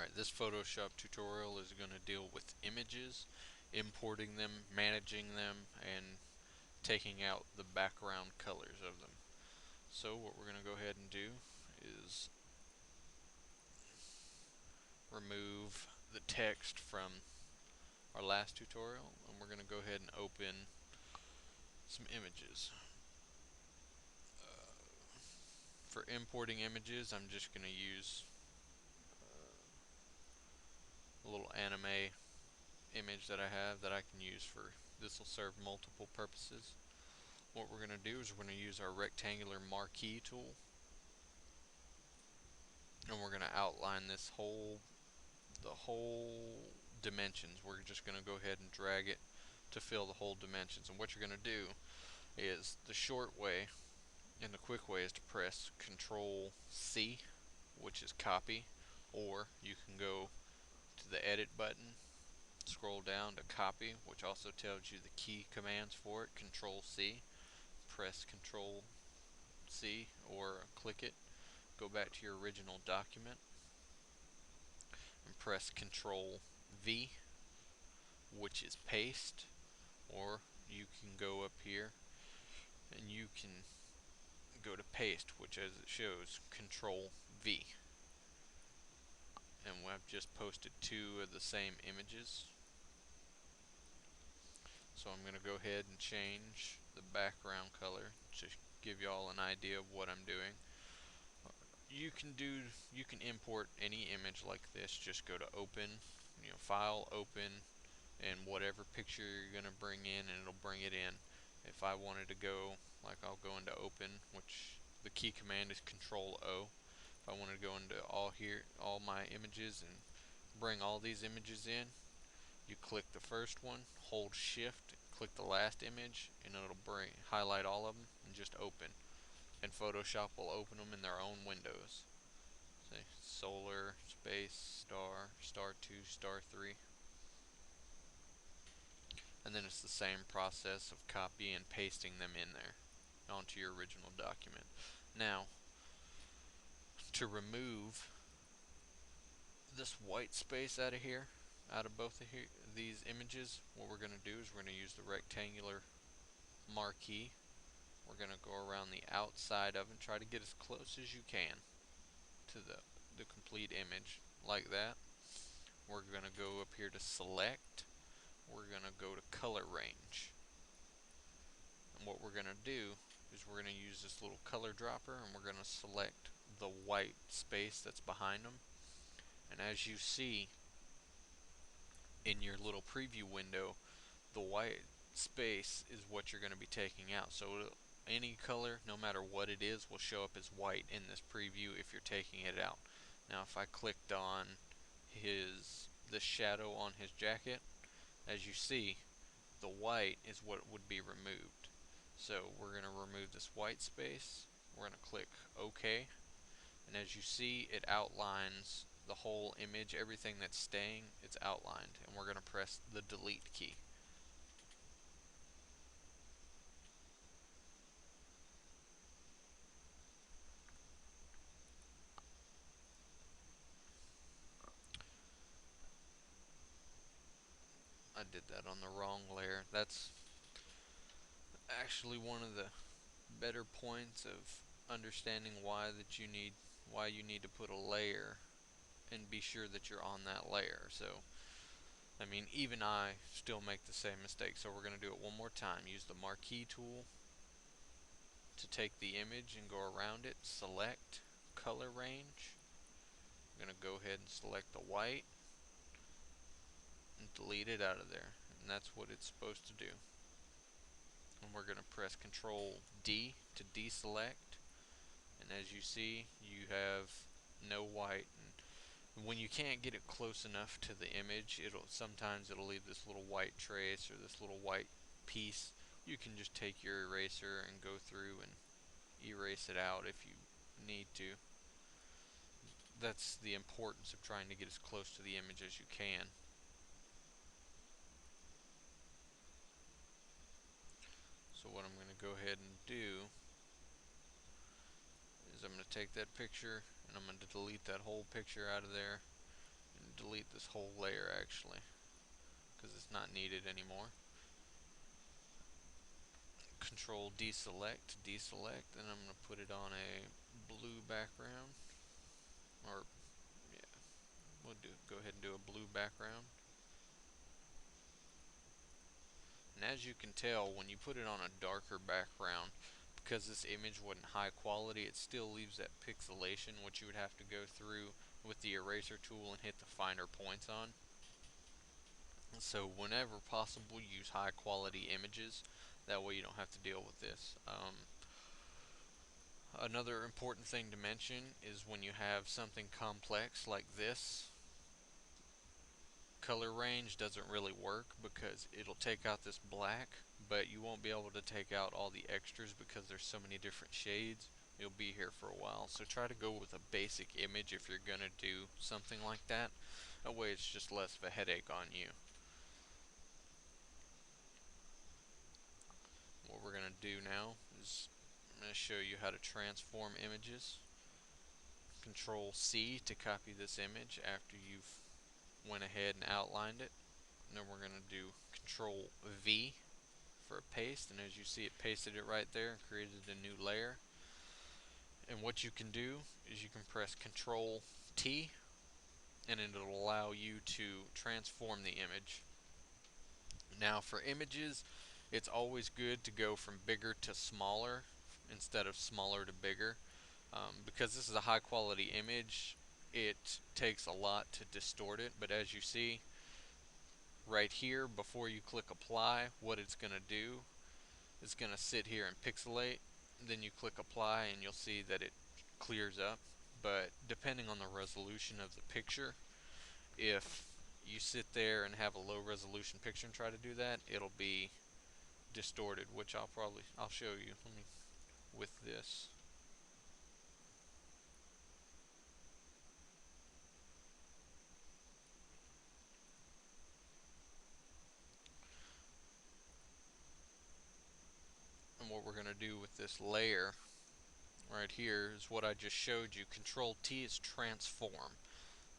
Alright, this Photoshop tutorial is going to deal with images, importing them, managing them, and taking out the background colors of them. So what we're going to go ahead and do is remove the text from our last tutorial, and we're going to go ahead and open some images. For importing images, I'm just going to use a little anime image that I have that I can use for this will serve multiple purposes. What we're going to do is we're going to use our rectangular marquee tool, and we're going to outline the whole dimensions. We're just going to go ahead and drag it to fill the whole dimensions. And what you're going to do is the short way and the quick way is to press Control C, which is copy, or you can go to the edit button, scroll down to copy, which also tells you the key commands for it. Control C, press Control C or click it, go back to your original document and press Control V, which is paste, or you can go up here and you can go to paste, which as it shows Control V. And I've just posted two of the same images. So I'm going to go ahead and change the background color to give you all an idea of what I'm doing. You can import any image like this. Just go to open, file, open, and whatever picture you're going to bring in, and it'll bring it in. If I wanted to go, like I'll go into open, which the key command is Control O. If I want to go into all my images and bring all these images in, you click the first one, hold shift, click the last image, and it'll highlight all of them and just open. And Photoshop will open them in their own windows. Say solar, space, star, star 2, star 3. And then it's the same process of copying and pasting them in there onto your original document. Now, to remove this white space out of here, out of both of these images, what we're going to do is we're going to use the rectangular marquee. We're going to go around the outside of it and try to get as close as you can to the complete image, like that. We're going to go up here to select. We're going to go to color range. And what we're going to do is we're going to use this little color dropper, and we're going to select the white space that's behind them. And as you see in your little preview window, the white space is what you're going to be taking out. So any color, no matter what it is, will show up as white in this preview if you're taking it out. Now if I clicked on the shadow on his jacket, as you see, the white is what would be removed. So we're going to remove this white space. We're going to click OK, and as you see, it outlines the whole image. Everything that's staying, it's outlined, and we're going to press the delete key. I did that on the wrong layer. That's actually one of the better points of understanding why you need to put a layer and be sure that you're on that layer. So I mean, even I still make the same mistake. So we're going to do it one more time. Use the marquee tool to take the image and go around it. Select color range. I'm going to go ahead and select the white and delete it out of there. And that's what it's supposed to do. And we're going to press Control D to deselect. And as you see, you have no white. And when you can't get it close enough to the image, sometimes it'll leave this little white trace or this little white piece. You can just take your eraser and go through and erase it out if you need to. That's the importance of trying to get as close to the image as you can. So what I'm going to go ahead and do is I'm going to take that picture and I'm going to delete that whole picture out of there, and delete this whole layer actually, because it's not needed anymore. Control deselect, deselect, and I'm going to put it on a blue background, or yeah, we'll go ahead and do a blue background. And as you can tell, when you put it on a darker background, because this image wasn't high quality, it still leaves that pixelation, which you would have to go through with the eraser tool and hit the finer points on. So whenever possible, use high quality images. That way you don't have to deal with this. Another important thing to mention is when you have something complex like this, color range doesn't really work because it'll take out this black, but you won't be able to take out all the extras because there's so many different shades. You'll be here for a while. So try to go with a basic image if you're gonna do something like that. That way it's just less of a headache on you. What we're gonna do now is I'm gonna show you how to transform images. Control C to copy this image after you've went ahead and outlined it. And then we're going to do Control V for a paste, and as you see, it pasted it right there and created a new layer. And what you can do is you can press Control T, and it'll allow you to transform the image. Now for images, it's always good to go from bigger to smaller instead of smaller to bigger. Because this is a high quality image, it takes a lot to distort it, but as you see right here, before you click apply, what it's going to do is going to sit here and pixelate. Then you click apply and you'll see that it clears up. But depending on the resolution of the picture, if you sit there and have a low resolution picture and try to do that, it'll be distorted, which I'll show you. Let me with this. And what we're going to do with this layer right here is what I just showed you. Control T is transform.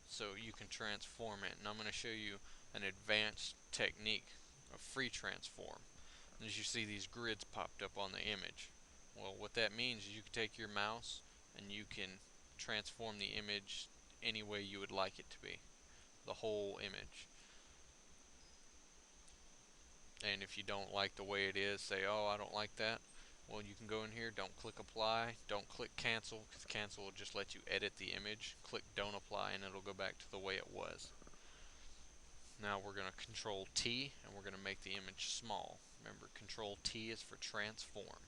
So you can transform it. And I'm going to show you an advanced technique of free transform. And as you see, these grids popped up on the image. Well, what that means is you can take your mouse and you can transform the image any way you would like it to be. The whole image. And if you don't like the way it is, say, oh, I don't like that. Well, you can go in here, don't click apply, don't click cancel, because cancel will just let you edit the image. Click don't apply and it'll go back to the way it was. Now we're going to control T and we're going to make the image small. Remember, control T is for transform.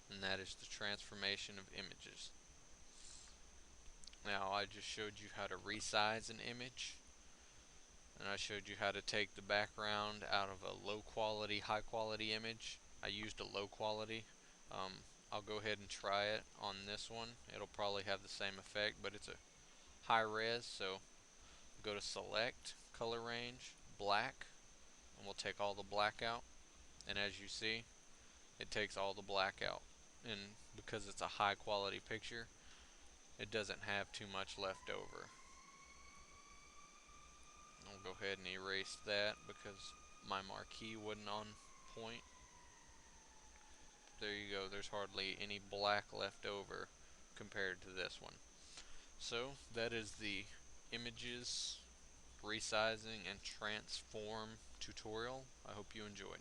And that is the transformation of images. Now I just showed you how to resize an image. And I showed you how to take the background out of a low quality, high quality image. I used a low quality. I'll go ahead and try it on this one. It'll probably have the same effect, but it's a high res, so go to select, color range, black, and we'll take all the black out. And as you see, it takes all the black out. And because it's a high quality picture, it doesn't have too much left over. I'll go ahead and erase that because my marquee wasn't on point. There you go, there's hardly any black left over compared to this one. So that is the images resizing and transform tutorial. I hope you enjoyed.